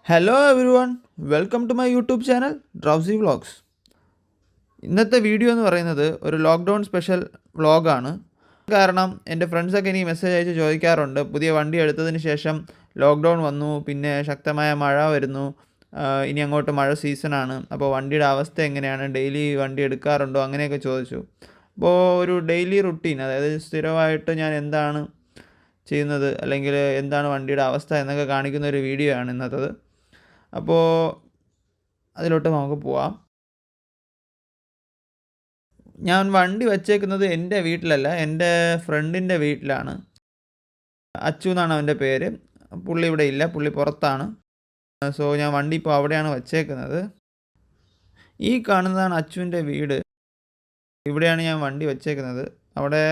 Hello everyone, welcome to my YouTube channel Drowsy Vlogs. ഇന്നത്തെ video എന്ന് പറയുന്നത് ഒരു ലോക്ക്ഡൗൺ സ്പെഷ്യൽ വ്ളോഗാണ്. കാരണം എൻ്റെ ഫ്രണ്ട്സൊക്കെ എനിക്ക് മെസ്സേജ് അയച്ച് ചോദിക്കാറുണ്ട്, പുതിയ വണ്ടി എടുത്തതിന് ശേഷം ലോക്ക്ഡൗൺ വന്നു, പിന്നെ ശക്തമായ മഴ വരുന്നു, ഇനി അങ്ങോട്ട് മഴ സീസണാണ്, അപ്പോൾ വണ്ടിയുടെ അവസ്ഥ എങ്ങനെയാണ്, ഡെയിലി വണ്ടി എടുക്കാറുണ്ടോ, അങ്ങനെയൊക്കെ ചോദിച്ചു. അപ്പോൾ ഒരു ഡെയിലി റുട്ടീൻ, അതായത് സ്ഥിരമായിട്ട് ഞാൻ എന്താണ് ചെയ്യുന്നത് അല്ലെങ്കിൽ എന്താണ് വണ്ടിയുടെ അവസ്ഥ എന്നൊക്കെ കാണിക്കുന്ന ഒരു വീഡിയോ ആണ് ഇന്നത്തത്. അപ്പോൾ അതിലോട്ട് നമുക്ക് പോവാം. ഞാൻ വണ്ടി വച്ചേക്കുന്നത് എൻ്റെ വീട്ടിലല്ല, എൻ്റെ ഫ്രണ്ടിൻ്റെ വീട്ടിലാണ്. അച്ചു എന്നാണ് അവൻ്റെ പേര്. പുള്ളി ഇവിടെ ഇല്ല, പുള്ളി പുറത്താണ്. സോ ഞാൻ വണ്ടി ഇപ്പോൾ അവിടെയാണ് വച്ചേക്കുന്നത്. ഈ കാണുന്നതാണ് അച്ചുവിൻ്റെ വീട്. ഇവിടെയാണ് ഞാൻ വണ്ടി വച്ചേക്കുന്നത്. അവിടെ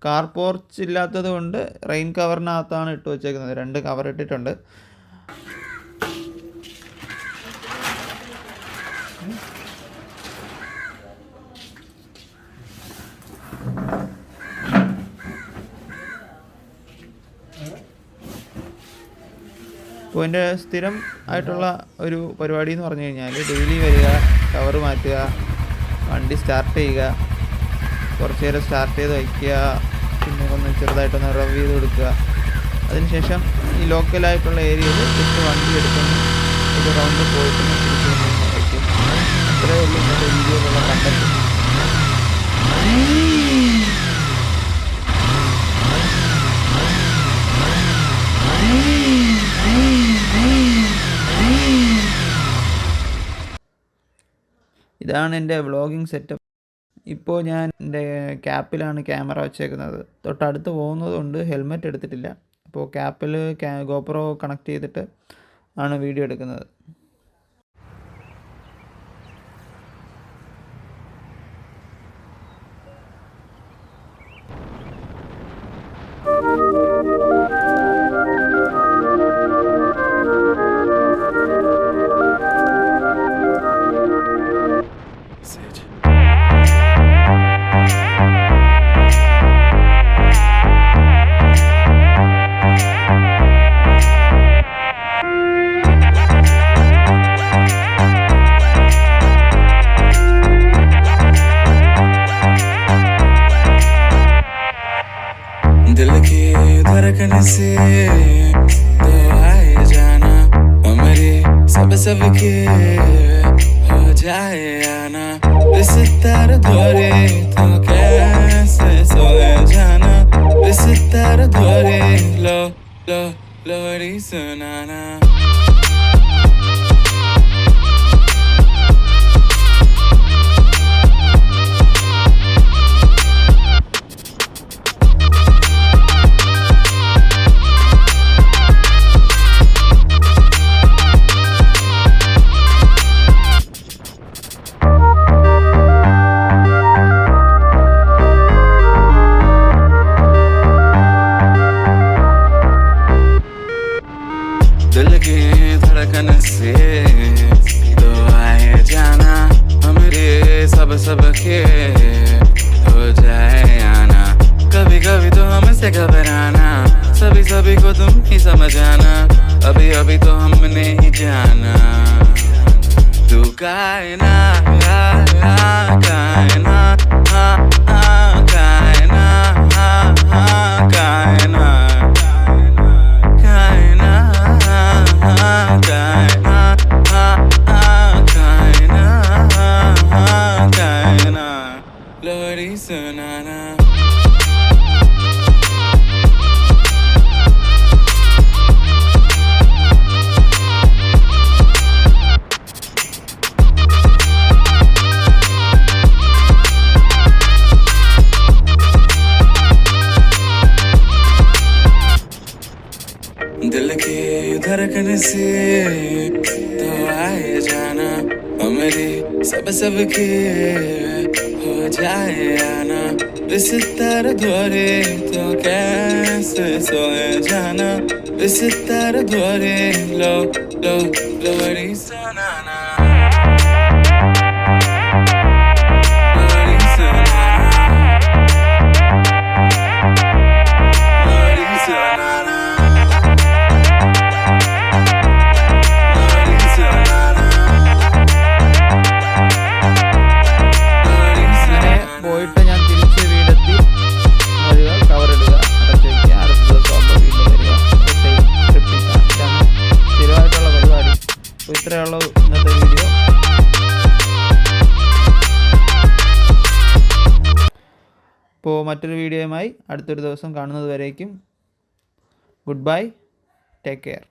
കാർ പോർച്ച് ഇല്ലാത്തത് കൊണ്ട് റെയിൻ കവറിനകത്താണ് ഇട്ട് വച്ചേക്കുന്നത്. 2 കവർ ഇട്ടിട്ടുണ്ട്. അപ്പോൾ എൻ്റെ സ്ഥിരം ആയിട്ടുള്ള ഒരു പരിപാടി എന്ന് പറഞ്ഞു കഴിഞ്ഞാൽ ഡെയിലി വരിക, കവർ മാറ്റുക, വണ്ടി സ്റ്റാർട്ട് ചെയ്യുക, കുറച്ച് നേരം സ്റ്റാർട്ട് ചെയ്ത് വയ്ക്കുക, പിന്നെ ഒന്ന് ചെറുതായിട്ടൊന്ന് റവ് ചെയ്ത് കൊടുക്കുക. അതിനുശേഷം ഈ ലോക്കലായിട്ടുള്ള ഏരിയയിൽ ജസ്റ്റ് വണ്ടി എടുക്കുന്നു, ഒരു റൗണ്ട് പോയിട്ട് തിരിച്ച് വയ്ക്കും. അത്രയേ ഉള്ളൂ ഇന്നത്തെ വീഡിയോയിലുള്ള കണ്ടന്റ്. ഇതാണ് എൻ്റെ വ്ളോഗിങ് സെറ്റപ്പ്. ഇപ്പോൾ ഞാൻ എൻ്റെ ക്യാപ്പിലാണ് ക്യാമറ വച്ചേക്കുന്നത്. തൊട്ടടുത്ത് പോകുന്നത് കൊണ്ട് ഹെൽമെറ്റ് എടുത്തിട്ടില്ല. അപ്പോൾ ക്യാപ്പിൽ ഗോപ്രോ കണക്ട് ചെയ്തിട്ട് ആണ് വീഡിയോ എടുക്കുന്നത്. दिल की धड़कन से तो आए जाना, हमारे सब के हो जाए आना, इस तार द्वारे तो कैसे सोए जाना, इस तार द्वारे लो लो लोरी सुनाना. दिल की धड़कन से तो आए जाना, हमारे सब के हो जाए आना, कभी कभी तो हमसे घबराना, सभी को तुम ही समझाना, अभी अभी तो हमने ही जाना. तू कायना कायना कायना कायना लोरी सुनाना. दिल की धड़कन से तो आए जाना, हमारे सब के हो जाए आना, इस तार द्वारे तो कैसे सोए जाना, इस तार द्वारे लो लो लोरी सुनाना. लोरी सुनाना. लोरी सुनाना. അപ്പോൾ ഇത്രയുള്ള ഇന്നത്തെ വീഡിയോ. അപ്പോൾ മറ്റൊരു വീഡിയോയുമായി അടുത്തൊരു ദിവസം കാണുന്നത് വരേക്കും ഗുഡ് ബൈ, ടേക്ക് കെയർ.